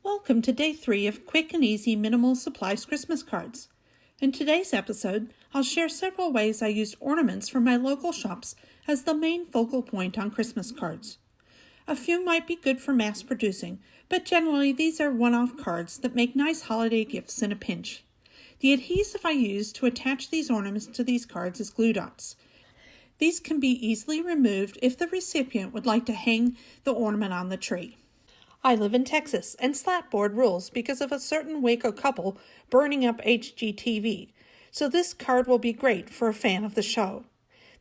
Welcome to day 3 of Quick and Easy Minimal Supplies Christmas cards. In today's episode, I'll share several ways I used ornaments from my local shops as the main focal point on Christmas cards. A few might be good for mass producing, but generally these are one-off cards that make nice holiday gifts in a pinch. The adhesive I used to attach these ornaments to these cards is glue dots. These can be easily removed if the recipient would like to hang the ornament on the tree. I live in Texas, and slatboard rules because of a certain Waco couple burning up HGTV, so this card will be great for a fan of the show.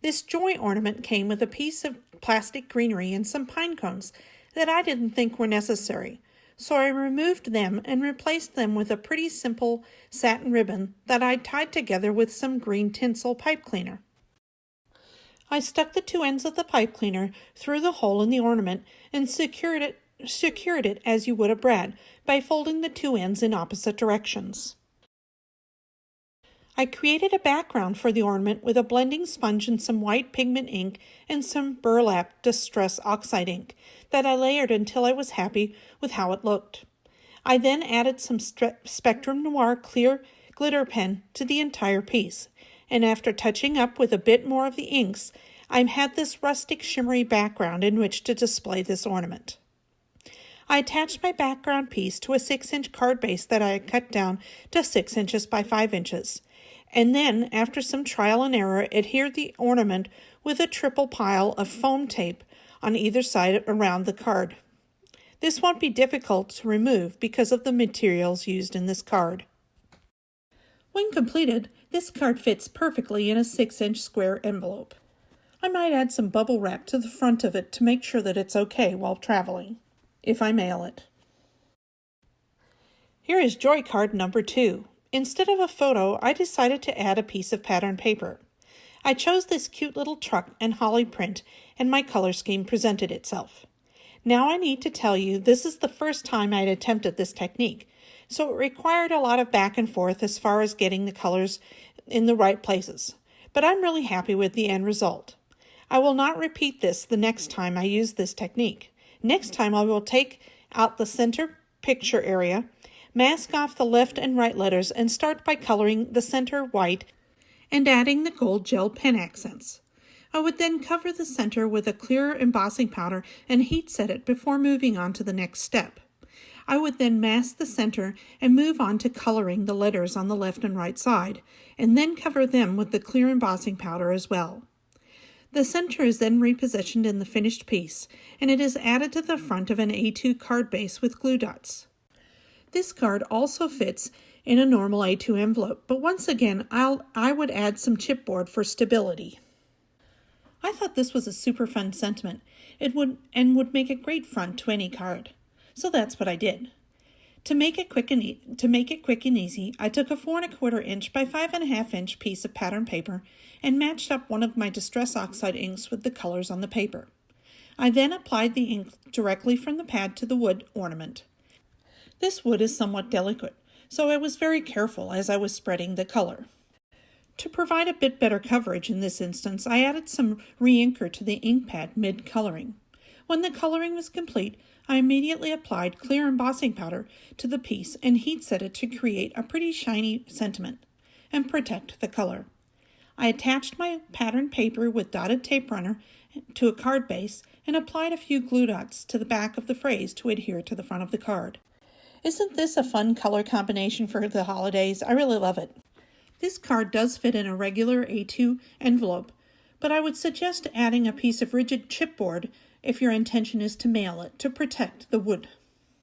This joy ornament came with a piece of plastic greenery and some pine cones that I didn't think were necessary, so I removed them and replaced them with a pretty simple satin ribbon that I tied together with some green tinsel pipe cleaner. I stuck the two ends of the pipe cleaner through the hole in the ornament and secured it as you would a brad by folding the two ends in opposite directions. I created a background for the ornament with a blending sponge and some white pigment ink and some burlap distress oxide ink that I layered until I was happy with how it looked. I then added some Spectrum Noir clear glitter pen to the entire piece, and after touching up with a bit more of the inks, I had this rustic shimmery background in which to display this ornament. I attached my background piece to a 6-inch card base that I had cut down to 6 inches by 5 inches, and then, after some trial and error, adhered the ornament with a triple pile of foam tape on either side around the card. This won't be difficult to remove because of the materials used in this card. When completed, this card fits perfectly in a 6-inch square envelope. I might add some bubble wrap to the front of it to make sure that it's okay while traveling, if I mail it. Here is joy card number 2. Instead of a photo, I decided to add a piece of pattern paper. I chose this cute little truck and holly print, and my color scheme presented itself. Now I need to tell you this is the first time I'd attempted this technique, so it required a lot of back and forth as far as getting the colors in the right places. But I'm really happy with the end result. I will not repeat this the next time I use this technique. Next time I will take out the center picture area, mask off the left and right letters, and start by coloring the center white and adding the gold gel pen accents. I would then cover the center with a clear embossing powder and heat set it before moving on to the next step. I would then mask the center and move on to coloring the letters on the left and right side, and then cover them with the clear embossing powder as well. The center is then repositioned in the finished piece, and it is added to the front of an A2 card base with glue dots. This card also fits in a normal A2 envelope, but once again, I would add some chipboard for stability. I thought this was a super fun sentiment. It would make a great front to any card. So that's what I did. To make it quick and easy, I took a 4¼ inch by 5½ inch piece of pattern paper and matched up one of my Distress Oxide inks with the colors on the paper. I then applied the ink directly from the pad to the wood ornament. This wood is somewhat delicate, so I was very careful as I was spreading the color. To provide a bit better coverage in this instance, I added some re-inker to the ink pad mid-coloring. When the coloring was complete, I immediately applied clear embossing powder to the piece and heat set it to create a pretty shiny sentiment and protect the color. I attached my pattern paper with dotted tape runner to a card base and applied a few glue dots to the back of the phrase to adhere to the front of the card. Isn't this a fun color combination for the holidays? I really love it. This card does fit in a regular A2 envelope, but I would suggest adding a piece of rigid chipboard if your intention is to mail it to protect the wood.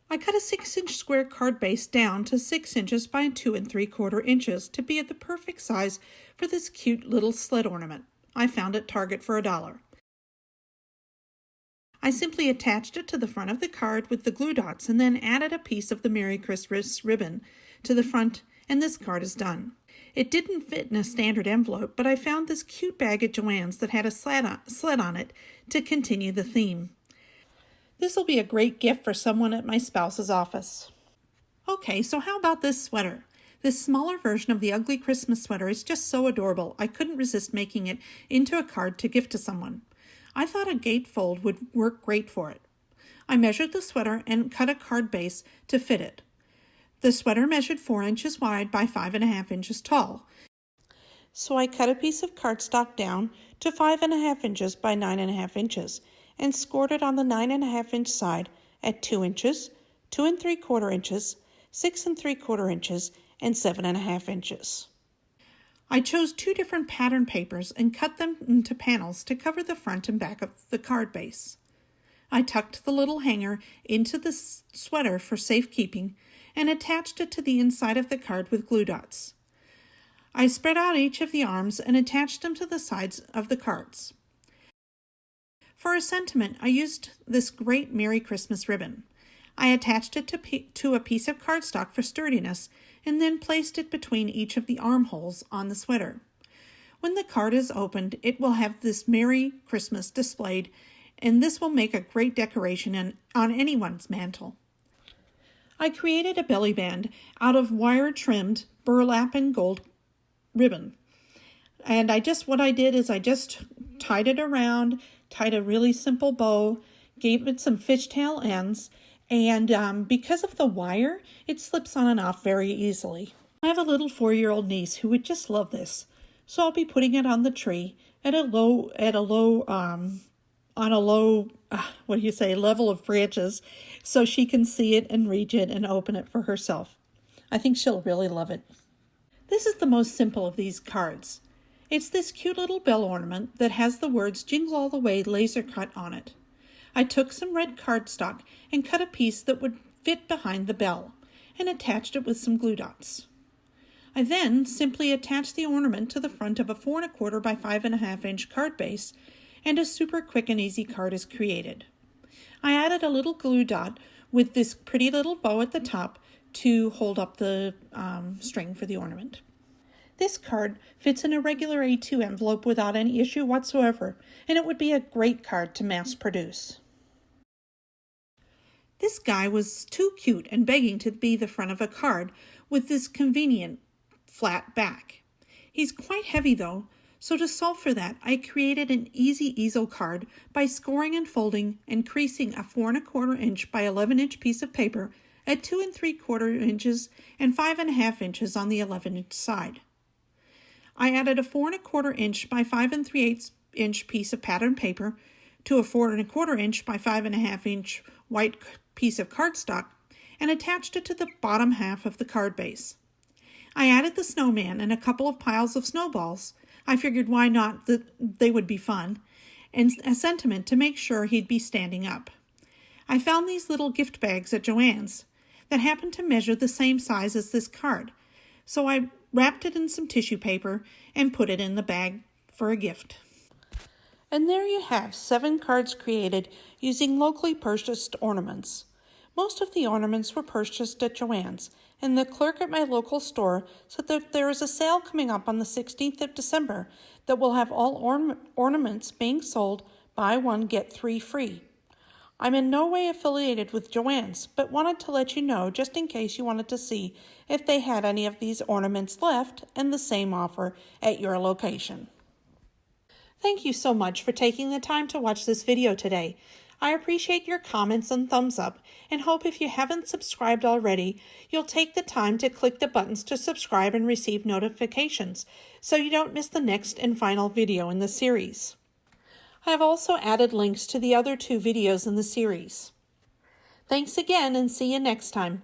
I cut a 6-inch square card base down to 6 inches by 2¾ inches to be at the perfect size for this cute little sled ornament. I found at Target for $1. I simply attached it to the front of the card with the glue dots and then added a piece of the Merry Christmas ribbon to the front, and this card is done. It didn't fit in a standard envelope, but I found this cute bag at Joann's that had a sled on it to continue the theme. This will be a great gift for someone at my spouse's office. Okay, so how about this sweater? This smaller version of the ugly Christmas sweater is just so adorable, I couldn't resist making it into a card to gift to someone. I thought a gatefold would work great for it. I measured the sweater and cut a card base to fit it. The sweater measured 4 inches wide by 5.5 inches tall. So I cut a piece of cardstock down to 5.5 inches by 9.5 inches and scored it on the 9.5 inch side at 2 inches, 2 3/4 inches, 6 3/4 inches, and 7.5 inches. I chose 2 different pattern papers and cut them into panels to cover the front and back of the card base. I tucked the little hanger into the sweater for safekeeping and attached it to the inside of the card with glue dots. I spread out each of the arms and attached them to the sides of the cards. For a sentiment, I used this great Merry Christmas ribbon. I attached it to a piece of cardstock for sturdiness and then placed it between each of the armholes on the sweater. When the card is opened, it will have this Merry Christmas displayed, and this will make a great decoration on anyone's mantle. I created a belly band out of wire-trimmed burlap and gold ribbon. And what I did is I just tied it around, tied a really simple bow, gave it some fishtail ends, and because of the wire, it slips on and off very easily. I have a little 4-year-old niece who would just love this, so I'll be putting it on the tree at a low level of branches, so she can see it and reach it and open it for herself. I think she'll really love it. This is the most simple of these cards. It's this cute little bell ornament that has the words Jingle All the Way laser cut on it. I took some red cardstock and cut a piece that would fit behind the bell and attached it with some glue dots. I then simply attached the ornament to the front of a 4 1/4 by 5.5 inch card base, and a super quick and easy card is created. I added a little glue dot with this pretty little bow at the top to hold up the string for the ornament. This card fits in a regular A2 envelope without any issue whatsoever, and it would be a great card to mass produce. This guy was too cute and begging to be the front of a card with this convenient flat back. He's quite heavy though, so to solve for that, I created an easy easel card by scoring and folding and creasing a 4 1/4 inch by 11 inch piece of paper at 2 3/4 inches and 5.5 inches on the 11 inch side. I added a 4 1/4 inch by 5 3/8 inch piece of pattern paper to a 4 1/4 inch by 5.5 inch white piece of cardstock and attached it to the bottom half of the card base. I added the snowman and a couple of piles of snowballs. I figured why not, they would be fun, and a sentiment to make sure he'd be standing up. I found these little gift bags at Joann's that happened to measure the same size as this card, so I wrapped it in some tissue paper and put it in the bag for a gift. And there you have 7 cards created using locally purchased ornaments. Most of the ornaments were purchased at Joann's, and the clerk at my local store said that there is a sale coming up on the 16th of December that will have all ornaments being sold buy one, get 3 free. I'm in no way affiliated with Joann's, but wanted to let you know just in case you wanted to see if they had any of these ornaments left and the same offer at your location. Thank you so much for taking the time to watch this video today. I appreciate your comments and thumbs up, and hope if you haven't subscribed already, you'll take the time to click the buttons to subscribe and receive notifications so you don't miss the next and final video in the series. I have also added links to the other 2 videos in the series. Thanks again, and see you next time.